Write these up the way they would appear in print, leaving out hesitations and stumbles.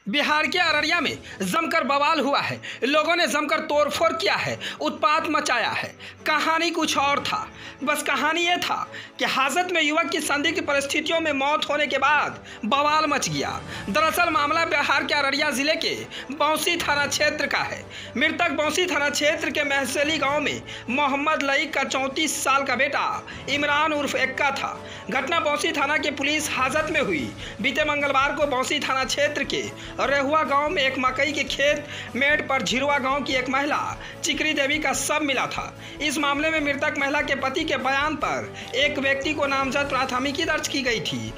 बिहार के अररिया में जमकर बवाल हुआ है। लोगों ने जमकर तोड़फोड़ किया है, उत्पात मचाया है। कहानी कुछ और था। बस कहानी ये था कि हाजत में युवक की संदिग्ध परिस्थितियों में मौत होने के बाद बवाल मच गया। दरअसल मामला बिहार के अररिया जिले के बौंसी थाना क्षेत्र का है। मृतक बौंसी थाना क्षेत्र के महसेली गांव में मोहम्मद लईक का 34 साल का बेटा इमरान उर्फ एक्का था। घटना बौंसी थाना के पुलिस हाजत में हुई। बीते मंगलवार को बौंसी थाना क्षेत्र के रेहुआ गांव में एक मकई के खेत मेड़ पर झिरवा गांव की एक महिला चिकरी देवी का शव मिला था। इस मामले में मृतक महिला के पति के बयान पर एक व्यक्ति को नामजद प्राथमिकी दर्ज की गई थी।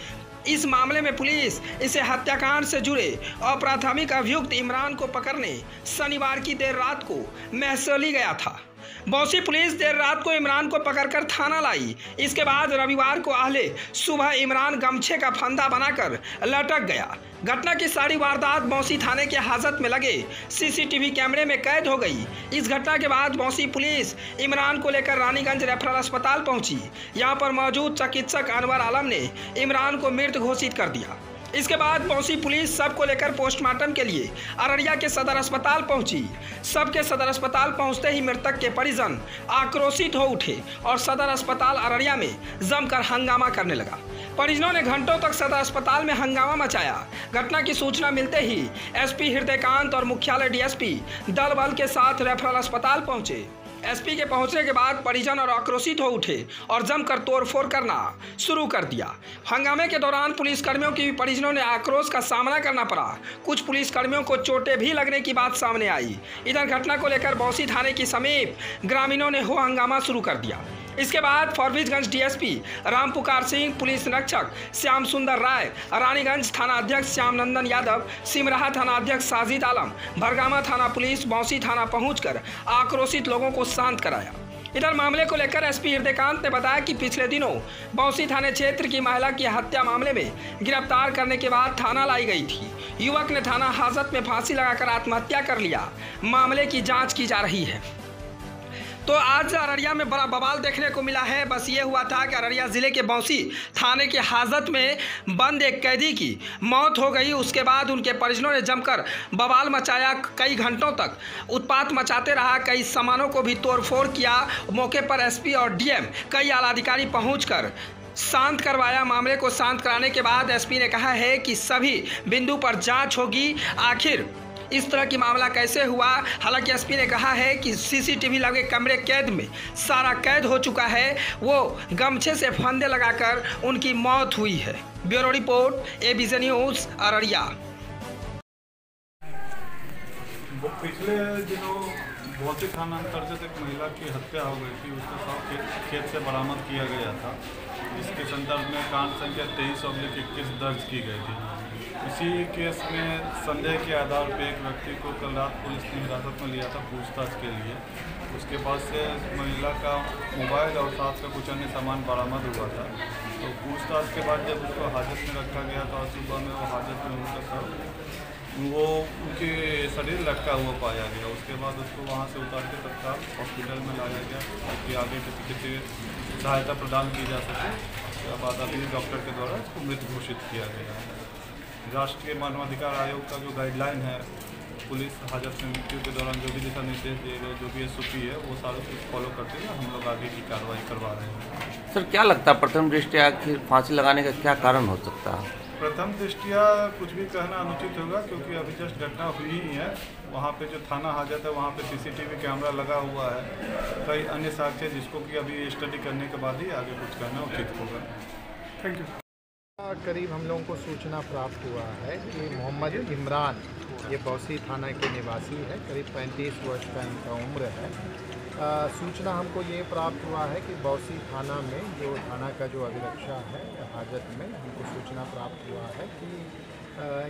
इस मामले में पुलिस इसे हत्याकांड से जुड़े अप्राथमिक अभियुक्त इमरान को पकड़ने शनिवार की देर रात को महसेली गया था। बौंसी पुलिस देर रात को इमरान को पकड़कर थाना लाई। इसके बाद रविवार को आहले सुबह इमरान गमछे का फंदा बनाकर लटक गया। घटना की सारी वारदात बौंसी थाने के हाजत में लगे सीसीटीवी कैमरे में कैद हो गई। इस घटना के बाद बौंसी पुलिस इमरान को लेकर रानीगंज रेफरल अस्पताल पहुंची। यहां पर मौजूद चिकित्सक अनवर आलम ने इमरान को मृत घोषित कर दिया। इसके बाद बौंसी पुलिस शव को लेकर पोस्टमार्टम के लिए अररिया के सदर अस्पताल पहुंची। शव के सदर अस्पताल पहुंचते ही मृतक के परिजन आक्रोशित हो उठे और सदर अस्पताल अररिया में जमकर हंगामा करने लगा। परिजनों ने घंटों तक सदर अस्पताल में हंगामा मचाया। घटना की सूचना मिलते ही एसपी हृदयकांत और मुख्यालय डीएसपी दल बल के साथ रेफरल अस्पताल पहुंचे। एसपी के पहुंचने के बाद परिजन और आक्रोशित हो उठे और जमकर तोड़फोड़ करना शुरू कर दिया। हंगामे के दौरान पुलिसकर्मियों की परिजनों ने आक्रोश का सामना करना पड़ा। कुछ पुलिसकर्मियों को चोटें भी लगने की बात सामने आई। इधर घटना को लेकर बौंसी थाने के समीप ग्रामीणों ने हो हंगामा शुरू कर दिया। इसके बाद फॉरबिसगंज डीएसपी राम पुकार सिंह, पुलिस निरीक्षक श्याम सुंदर राय, रानीगंज थाना अध्यक्ष श्याम नंदन यादव, सिमराहा थाना अध्यक्ष साजिद आलम, भरगामा थाना पुलिस बौंसी थाना पहुंचकर आक्रोशित लोगों को शांत कराया। इधर मामले को लेकर एसपी हृदयकांत ने बताया कि पिछले दिनों बौंसी थाने क्षेत्र की महिला की हत्या मामले में गिरफ्तार करने के बाद थाना लाई गई थी। युवक ने थाना हाजत में फांसी लगाकर आत्महत्या कर लिया। मामले की जाँच की जा रही है। तो आज अररिया में बड़ा बवाल देखने को मिला है। बस ये हुआ था कि अररिया ज़िले के बौंसी थाने के हाजत में बंद एक कैदी की मौत हो गई। उसके बाद उनके परिजनों ने जमकर बवाल मचाया। कई घंटों तक उत्पात मचाते रहा। कई सामानों को भी तोड़फोड़ किया। मौके पर एसपी और डीएम कई आला अधिकारी पहुंचकर शांत करवाया। मामले को शांत कराने के बाद एसपी ने कहा है कि सभी बिंदु पर जाँच होगी, आखिर इस तरह की मामला कैसे हुआ। हालांकि एसपी ने कहा है कि सीसीटीवी लगे कमरे कैद में सारा कैद हो चुका है। वो गमछे से फंदे लगाकर उनकी मौत हुई है। Bureau report ABC news Araria. पिछले दिनों बौंसी थाना अंतर्गत एक महिला की हत्या हो गई थी। उसका शव खेत से बरामद किया गया था। इसके संदर्भ में कांड संख्या 23/21 दर्ज की गई थी। इसी केस में संदेह के आधार पर एक व्यक्ति को कल रात पुलिस ने हिरासत में लिया था पूछताछ के लिए। उसके पास से महिला का मोबाइल और साथ का कुछ अन्य सामान बरामद हुआ था। तो पूछताछ के बाद जब उसको हाजत में रखा गया था और सुबह में वो हाजत में उनका उनके शरीर लटका हुआ पाया गया। उसके बाद उसको वहाँ से उतार के तत्काल हॉस्पिटल में लाया गया ताकि आगे किसी सहायता प्रदान की जा सके। उसके बाद अभी डॉक्टर के द्वारा इसको मृत घोषित किया गया है। राष्ट्रीय मानवाधिकार आयोग का जो गाइडलाइन है, पुलिस हाजत में मृत्यु के दौरान जो भी दिशा निर्देश दिए गए, जो भी एसओपी है, वो सारे कुछ फॉलो करते हुए हम लोग आगे की कार्रवाई करवा रहे हैं। सर, क्या लगता है प्रथम दृष्टया आखिर फांसी लगाने का क्या कारण हो सकता है? प्रथम दृष्टया कुछ भी कहना अनुचित होगा, क्योंकि अभी जस्ट घटना हुई ही है। वहाँ पे जो थाना हाजत है वहाँ पे सीसीटीवी कैमरा लगा हुआ है। कई अन्य साक्ष्य जिसको कि अभी स्टडी करने के बाद ही आगे कुछ कहना उचित होगा। Thank you. करीब हम लोगों को सूचना प्राप्त हुआ है कि मोहम्मद इमरान, ये बौंसी थाना के निवासी है, करीब 35 वर्ष का इनका उम्र है। सूचना हमको ये प्राप्त हुआ है कि बौंसी थाना में जो थाना का जो अभिरक्षा है हाजत में, हमको सूचना प्राप्त हुआ है कि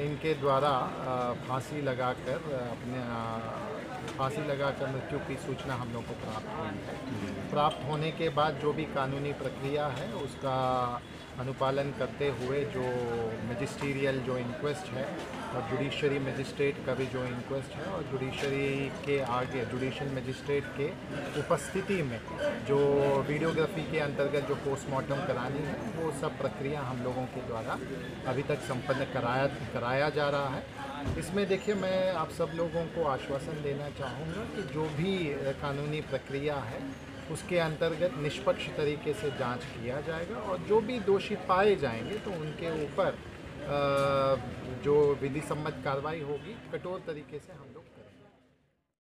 इनके द्वारा फांसी लगाकर मृत्यु की सूचना हम लोग को प्राप्त हुई है। प्राप्त होने के बाद जो भी कानूनी प्रक्रिया है उसका अनुपालन करते हुए जो मजिस्ट्रियल जो इंक्वेस्ट है और जुडिशरी मजिस्ट्रेट का भी जो इंक्वेस्ट है और जुडिशरी के आगे जुडिशल मजिस्ट्रेट के उपस्थिति में जो वीडियोग्राफी के अंतर्गत जो पोस्टमार्टम करानी है वो सब प्रक्रिया हम लोगों के द्वारा अभी तक संपन्न कराया जा रहा है। इसमें देखिए मैं आप सब लोगों को आश्वासन देना चाहूँगा कि जो भी कानूनी प्रक्रिया है उसके अंतर्गत निष्पक्ष तरीके से जांच किया जाएगा और जो भी दोषी पाए जाएंगे तो उनके ऊपर जो विधि सम्मत कार्रवाई होगी कठोर तरीके से हम लोग